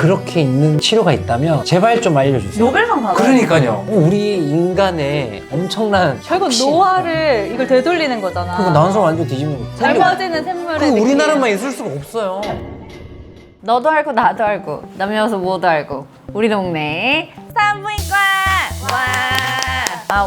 그렇게 있는 치료가 있다면 제발 좀 알려주세요. 노벨상 받아요. 그러니까요. 우리 인간의 엄청난 결국 혁신. 노화를 이걸 되돌리는 거잖아. 그러니까 난소 완전 뒤집는 거. 젊어지는 샘물의 그 느낌. 우리나라만 있을 수가 없어요. 너도 알고 나도 알고 남녀노소 모두 알고 우리 동네 산부인과 와!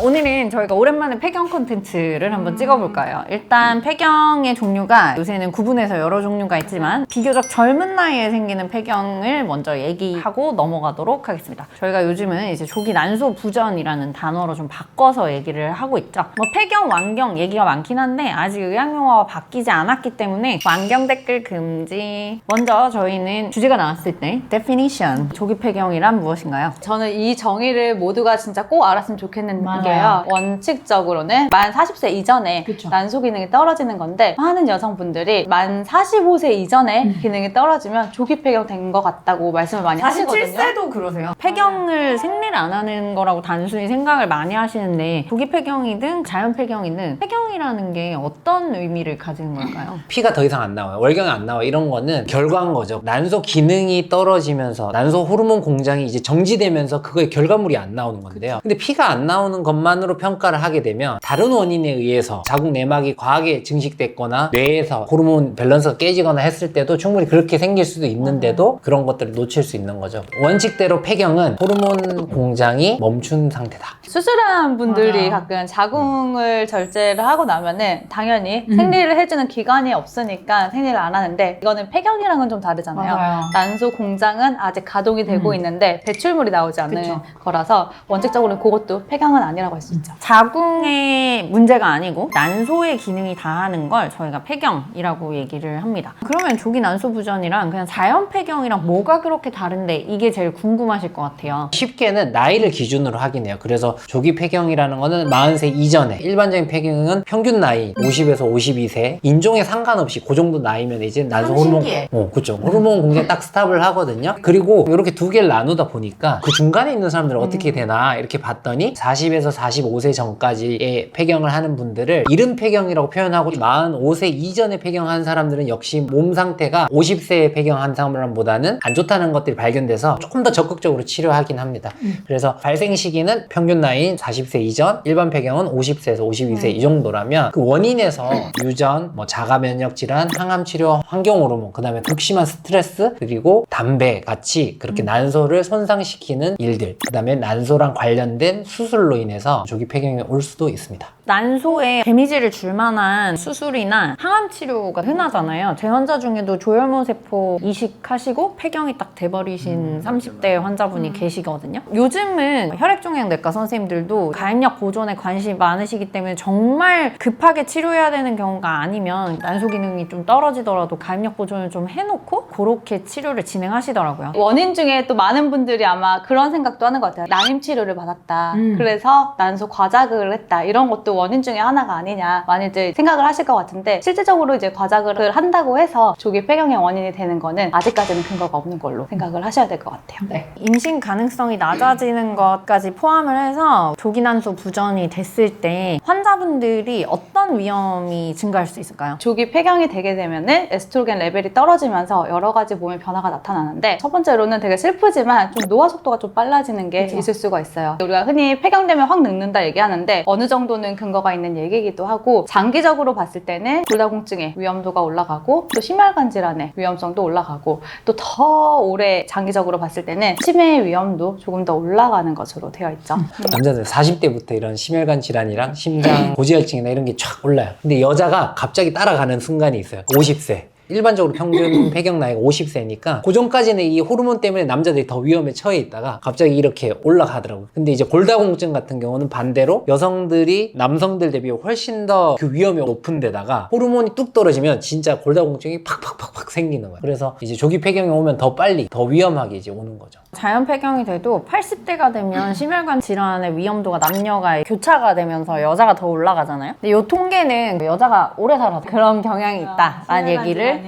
오늘은 저희가 오랜만에 폐경 콘텐츠를 한번 찍어볼까요? 일단 폐경의 종류가 요새는 구분해서 여러 종류가 있지만 비교적 젊은 나이에 생기는 폐경을 먼저 얘기하고 넘어가도록 하겠습니다. 저희가 요즘은 이제 조기 난소 부전이라는 단어로 좀 바꿔서 얘기를 하고 있죠. 뭐 폐경, 완경 얘기가 많긴 한데 아직 의학용어가 바뀌지 않았기 때문에 완경 댓글 금지. 먼저 저희는 주제가 나왔을 때 definition, 조기 폐경이란 무엇인가요? 저는 이 정의를 모두가 진짜 꼭 알았으면 좋겠는 맞아요. 게요. 원칙적으로는 만 40세 이전에 그쵸. 난소 기능이 떨어지는 건데 많은 여성분들이 만 45세 이전에 기능이 떨어지면 조기 폐경 된 것 같다고 말씀을 많이 하시거든요. 47세도 그러세요. 폐경을 생리를 안 하는 거라고 단순히 생각을 많이 하시는데 조기 폐경이든 자연 폐경이든 폐경이라는 게 어떤 의미를 가지는 걸까요? 피가 더 이상 안 나와요. 월경이 안 나와. 이런 거는 결과인 거죠. 난소 기능이 떨어지면서 난소 호르몬 공장이 이제 정지되면서 그거의 결과물이 안 나오는 건데요. 근데 피가 안 나오는 것만으로 평가를 하게 되면 다른 원인에 의해서 자궁 내막이 과하게 증식됐거나 뇌에서 호르몬 밸런스가 깨지거나 했을 때도 충분히 그렇게 생길 수도 있는데도 그런 것들을 놓칠 수 있는 거죠. 원칙대로 폐경은 호르몬 공장이 멈춘 상태다. 수술한 분들이 맞아요. 가끔 자궁을 절제를 하고 나면은 당연히 생리를 해주는 기간이 없으니까 생리를 안 하는데 이거는 폐경이랑은 좀 다르잖아요. 맞아요. 난소 공장은 아직 가동이 되고 있는데 배출물이 나오지 않는 그쵸. 거라서 원칙적으로 그것도 폐경은 아니라고 할 수 있죠. 자궁의 문제가 아니고 난소의 기능이 다하는 걸 저희가 폐경이라고 얘기를 합니다. 그러면 조기 난소 부전이랑 그냥 자연 폐경이랑 뭐가 그렇게 다른데 이게 제일 궁금하실 것 같아요. 쉽게는 나이를 기준으로 하긴 해요. 그래서 조기 폐경이라는 거는 40세 이전에, 일반적인 폐경은 평균 나이 50에서 52세, 인종에 상관없이 그 정도 나이면 이제 난소 참 호르몬, 신기해. 그렇죠. 호르몬 공장 딱 스탑을 하거든요. 그리고 이렇게 두 개를 나누다 보니까 그 중간에 있는 사람들은 어떻게 되나 이렇게 봤더니 40에서 45세 전까지의 폐경을 하는 분들을 이른 폐경이라고 표현하고 45세 이전에 폐경한 사람들은 역시 몸 상태가 50세에 폐경한 사람보다는 안 좋다는 것들이 발견돼서 조금 더 적극적으로 치료하긴 합니다. 그래서 발생 시기는 평균 나이인 40세 이전, 일반 폐경은 50세에서 52세 이 정도라면 그 원인에서 유전, 뭐 자가 면역 질환, 항암 치료, 환경 호르몬, 그다음에 극심한 스트레스, 그리고 담배 같이 그렇게 난소를 손상시키는 일들, 그다음에 난소랑 관련된 수술로 인해서 조기 폐경이 올 수도 있습니다. 난소에 데미지를 줄 만한 수술이나 항암 치료가 흔하잖아요. 제 환자 중에도 조혈모 세포 이식하시고 폐경이 딱 돼버리신 30대 환자분이 계시거든요. 요즘은 혈액종양내과 선생님들도 가입력 보존에 관심이 많으시기 때문에 정말 급하게 치료해야 되는 경우가 아니면 난소 기능이 좀 떨어지더라도 가입력 보존을 좀 해놓고 그렇게 치료를 진행하시더라고요. 원인 중에 또 많은 분들이 아마 그런 생각도 하는 것 같아요. 난임 치료를 받았다. 그래서 난소 과자극을 했다. 이런 것도 원인 중에 하나가 아니냐 많이들 생각을 하실 것 같은데 실질적으로 이제 과자극을 한다고 해서 조기 폐경의 원인이 되는 거는 아직까지는 근거가 없는 걸로 생각을 하셔야 될 것 같아요. 임신 가능성이 낮아지는 것까지 포함을 해서 조기 난소 부전이 됐을 때 환자분들이 어떤 위험이 증가할 수 있을까요? 조기 폐경이 되게 되면은 에스트로겐 레벨이 떨어지면서 여러 가지 몸의 변화가 나타나는데 첫 번째로는 되게 슬프지만 좀 노화 속도가 좀 빨라지는 게 있을 수가 있어요. 우리가 흔히 폐경되면 확 늙는다 얘기하는데 어느 정도는 근거가 있는 얘기이기도 하고 장기적으로 봤을 때는 골다공증의 위험도가 올라가고 또 심혈관 질환의 위험성도 올라가고 또 더 오래 장기적으로 봤을 때는 치매의 위험도 조금 더 올라가는 것으로 되어 있죠. 남자들 40대부터 이런 심혈관 질환이랑 심장 고지혈증이나 이런 게 쫙 올라요. 근데 여자가 갑자기 따라가는 순간이 있어요. 50세. 일반적으로 평균 폐경 나이가 50세니까 그 전까지는 이 호르몬 때문에 남자들이 더 위험에 처해 있다가 갑자기 이렇게 올라가더라고요. 근데 이제 골다공증 같은 경우는 반대로 여성들이 남성들 대비 훨씬 더 그 위험이 높은 데다가 호르몬이 뚝 떨어지면 진짜 골다공증이 팍팍팍팍 생기는 거예요. 그래서 이제 조기 폐경이 오면 더 빨리 더 위험하게 이제 오는 거죠. 자연 폐경이 돼도 80대가 되면 심혈관 질환의 위험도가 남녀가 교차가 되면서 여자가 더 올라가잖아요. 근데 이 통계는 여자가 오래 살아서 그런 경향이 있다라는 얘기를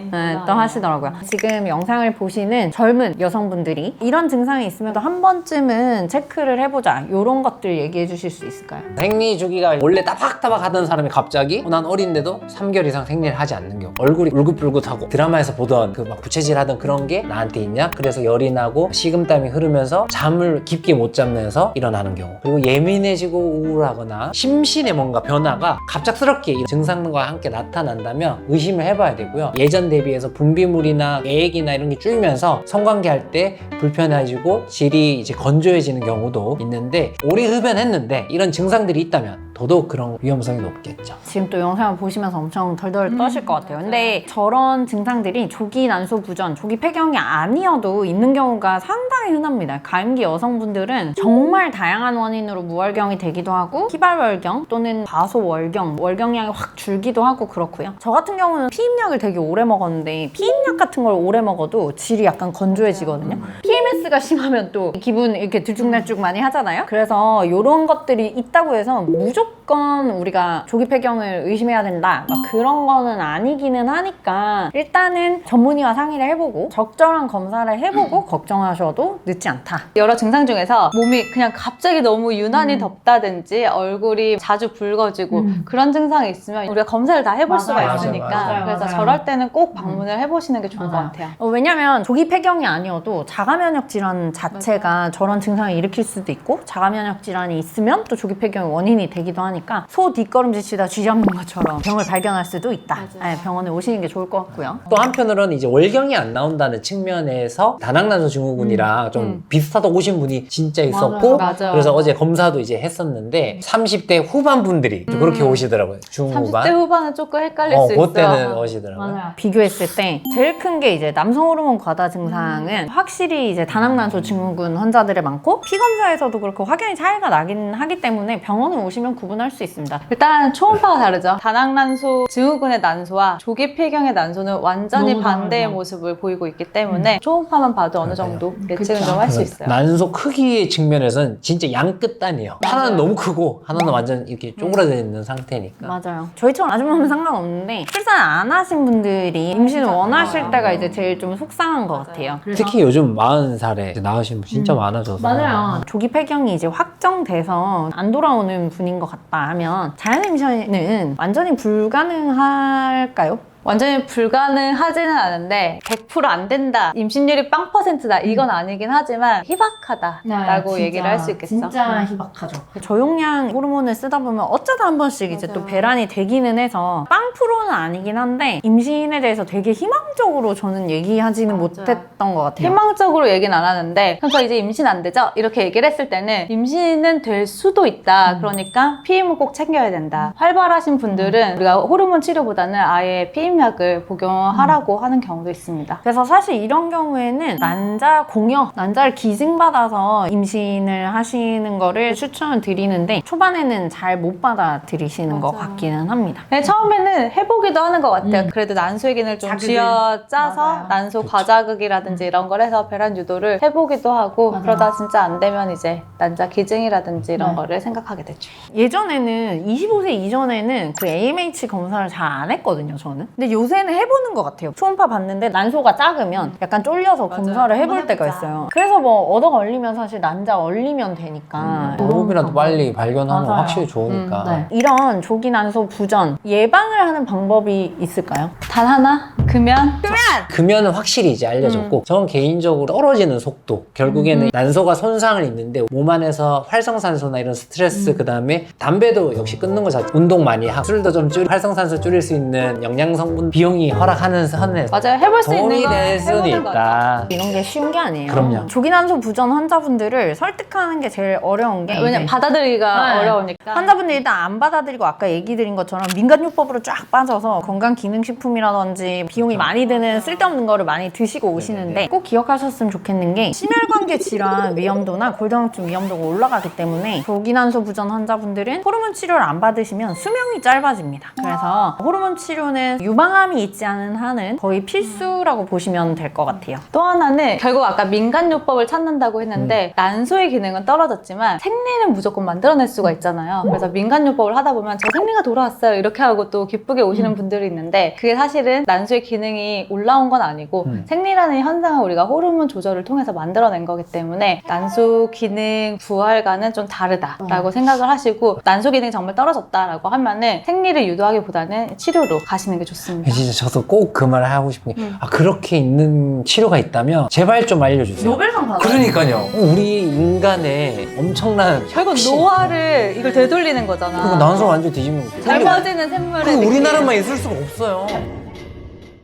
또 하시더라고요. 지금 영상을 보시는 젊은 여성분들이 이런 증상이 있으면 또 한 번쯤은 체크를 해보자, 이런 것들 얘기해 주실 수 있을까요? 생리 주기가 원래 따박따박 하던 사람이 갑자기 난 어린데도 3개월 이상 생리를 하지 않는 경우, 얼굴이 울긋불긋하고 드라마에서 보던 그 막 부채질 하던 그런 게 나한테 있냐? 그래서 열이 나고 식은땀이 흐르면서 잠을 깊게 못 자면서 일어나는 경우, 그리고 예민해지고 우울하거나 심신의 뭔가 변화가 갑작스럽게 이런 증상과 함께 나타난다면 의심을 해봐야 되고요. 예전 대비해서 분비물이나 애액이나 이런 게 줄면서 성관계할 때 불편해지고 질이 이제 건조해지는 경우도 있는데, 오래 흡연했는데 이런 증상들이 있다면 더더욱 그런 위험성이 높겠죠. 지금 또 영상을 보시면서 엄청 덜덜 떠실 것 같아요. 근데 저런 증상들이 조기 난소 부전, 조기 폐경이 아니어도 있는 경우가 상당히 흔합니다. 가임기 여성분들은 정말 다양한 원인으로 무월경이 되기도 하고, 희발월경 또는 과소월경, 월경량이 확 줄기도 하고 그렇고요. 저 같은 경우는 피임약을 되게 오래 먹었는데, 피임약 같은 걸 오래 먹어도 질이 약간 건조해지거든요. PMS가 심하면 또 기분 이렇게 들쭉날쭉 많이 하잖아요. 그래서 이런 것들이 있다고 해서 무조건 우리가 조기 폐경을 의심해야 된다, 막 그런 거는 아니기는 하니까 일단은 전문의와 상의를 해보고 적절한 검사를 해보고 걱정하셔도 늦지 않다. 여러 증상 중에서 몸이 그냥 갑자기 너무 유난히 덥다든지 얼굴이 자주 붉어지고 그런 증상이 있으면 우리가 검사를 다 해볼 수가 맞아요. 있으니까 맞아요. 그래서 저럴 때는 꼭 방문을 해보시는 게 좋을 것 같아요. 왜냐면 조기 폐경이 아니어도 자가면역 질환 자체가 저런 증상을 일으킬 수도 있고, 자가면역 질환이 있으면 또 조기 폐경의 원인이 되기도 하니까 소 뒷걸음질 쥐 잡는 것처럼 병을 발견할 수도 있다. 네, 병원에 오시는 게 좋을 것 같고요. 또 한편으로는 이제 월경이 안 나온다는 측면에서 다낭난소 증후군이랑 좀 비슷하다고 오신 분이 진짜 있었고, 맞아요. 그래서 어제 검사도 이제 했었는데 30대 후반 분들이 좀 그렇게 오시더라고요. 30대 중후반. 후반은 조금 헷갈릴 수 있어요. 그때는 오시더라고요. 비교했을 때 제일 큰 게 이제 남성 호르몬 과다 증상은 확실히 이제 다낭난소 증후군 환자들이 많고, 피 검사에서도 그렇고 확연히 차이가 나긴 하기 때문에 병원에 오시면 구분할 수 있습니다. 일단 초음파가 다르죠. 다낭난소 증후군의 난소와 조기 폐경의 난소는 완전히 너무 반대의 다르죠. 모습을 보이고 있기 때문에 초음파만 봐도 어느 정도 예측은 좀 할 수 있어요. 난소 크기 측면에서는 진짜 양 끝단이에요. 하나는 너무 크고 하나는 완전 이렇게 쪼그라져 있는 상태니까. 맞아요. 저희처럼 아줌마면 상관없는데 출산 안 하신 분들이 임신을 원하실 때가 이제 제일 좀 속상한 것 같아요. 특히 요즘 40살에 나으신 분 진짜 많아져서. 조기 폐경이 이제 확정돼서 안 돌아오는 분인 것 같다 하면 자연 임신은 완전히 불가능할까요? 완전히 불가능하지는 않은데 100%안 된다, 임신율이 0%다 이건 아니긴 하지만 희박하다라고 얘기를 할 수 있겠죠. 진짜 희박하죠. 저용량 호르몬을 쓰다 보면 어쩌다 한 번씩 이제 또 배란이 되기는 해서 0%는 아니긴 한데, 임신에 대해서 되게 희망적으로 저는 얘기하지는 못했던 것 같아요. 희망적으로 얘기는 안 하는데, 그래서 이제 임신 안 되죠? 이렇게 얘기를 했을 때는 임신은 될 수도 있다. 그러니까 피임을 꼭 챙겨야 된다. 활발하신 분들은 우리가 호르몬 치료보다는 아예 피임약을 복용하라고 하는 경우도 있습니다. 그래서 사실 이런 경우에는 난자 공여, 난자를 기증받아서 임신을 하시는 거를 추천을 드리는데, 초반에는 잘 못 받아들이시는 것 같기는 합니다. 네, 처음에는 해보기도 하는 것 같아요. 그래도 난소의 기능을 좀 자극을. 쥐어짜서 맞아요. 난소 과자극이라든지 이런 걸 해서 배란 유도를 해보기도 하고, 그러다 진짜 안 되면 이제 난자 기증이라든지 이런 거를 생각하게 되죠. 예전에는 25세 이전에는 그 AMH 검사를 잘 안 했거든요, 저는. 근데 요새는 해보는 것 같아요. 초음파 봤는데 난소가 작으면 약간 쫄려서 검사를 해볼 때가 있어요. 그래서 뭐 얻어 걸리면 사실 난자 얼리면 되니까. 호흡이라도 빨리 발견하면 확실히 좋으니까. 네. 이런 조기 난소 부전 예방을 하는 방법이 있을까요? 단 하나? 금연? 금연은 확실히 이제 알려졌고, 저는 개인적으로 떨어지는 속도, 결국에는 난소가 손상을 입는데 몸 안에서 활성산소나 이런 스트레스, 그 다음에 담배도 역시 끊는 거 자체, 운동 많이 하고 술도 좀 활성산소 줄일 수 있는 영양 성분 비용이 허락하는 선에서 맞아요. 해볼 수 도움이 있는 건 될 수는 해보는 거죠. 있다. 이런 게 쉬운 게 아니에요. 그럼요. 조기 난소 부전 환자분들을 설득하는 게 제일 어려운 게, 왜냐면 이제 받아들이기가 네. 어려우니까. 환자분들이 일단 안 받아들이고 아까 얘기 드린 것처럼 민간요법으로 쫙 빠져서 건강기능식품이라든지 비용이 많이 드는 쓸데없는 거를 많이 드시고 오시는데, 꼭 기억하셨으면 좋겠는 게 심혈관계 질환 위험도나 골다공증 위험도가 올라가기 때문에 조기 난소 부전 환자분들은 호르몬 치료를 안 받으시면 수명이 짧아집니다. 그래서 호르몬 치료는 유방암이 있지 않은 한은 거의 필수라고 보시면 될 것 같아요. 또 하나는 결국 아까 민간요법을 찾는다고 했는데 난소의 기능은 떨어졌지만 생리는 무조건 만들어낼 수가 있잖아요. 그래서 민간요법을 하다 보면 저 생리가 돌아왔어요 이렇게 하고 또 기쁘게 오시는 분들이 있는데, 그게 사실은 난소의 기능이 올라온 건 아니고 생리라는 현상은 우리가 호르몬 조절을 통해서 만들어낸 거기 때문에 난소 기능 부활과는 좀 다르다라고 생각을 하시고 난소 기능이 정말 떨어졌다라고 하면은 생리를 유도하기보다는 치료로 가시는 게 좋습니다. 진짜 저도 꼭 그 말을 하고 싶은 게 그렇게 있는 치료가 있다면 제발 좀 알려주세요. 노벨상 받아요. 그러니까요. 우리 인간의 엄청난 결국 혁신. 노화를 이걸 되돌리는 거잖아. 그리고 난소 완전 뒤집는 거. 젊어지는 샘물의 그거 느낌. 우리나라만 있을 수가 없어요.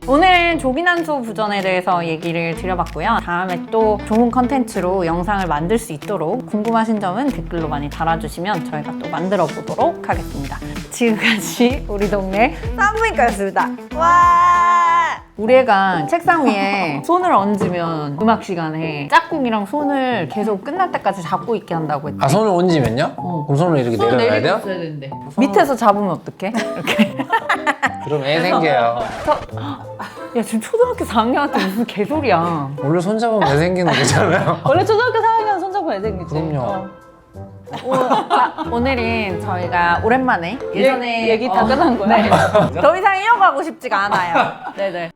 오늘 조기난소 부전에 대해서 얘기를 드려봤고요. 다음에 또 좋은 컨텐츠로 영상을 만들 수 있도록 궁금하신 점은 댓글로 많이 달아주시면 저희가 또 만들어 보도록 하겠습니다. 지금까지 우리 동네 산부인과였습니다. 와! 우리 애가 책상 위에 손을 얹으면 음악 시간에 짝꿍이랑 손을 계속 끝날 때까지 잡고 있게 한다고 했지. 아, 손을 얹으면요? 그럼 손을 이렇게 내려놔야 돼요? 있어야 되는데. 밑에서 잡으면 어떡해? 이렇게. 그럼 애 생겨요. 야, 지금 초등학교 4학년한테 무슨 개소리야. 원래 손 잡으면 애 생기는 거잖아요. 원래 초등학교 4학년 손잡고 애 생기지. 그럼요. 오늘은 저희가 오랜만에 예전에 얘기 다 끝난 거야. 네. 더 이상 이어가고 싶지가 않아요. 네네.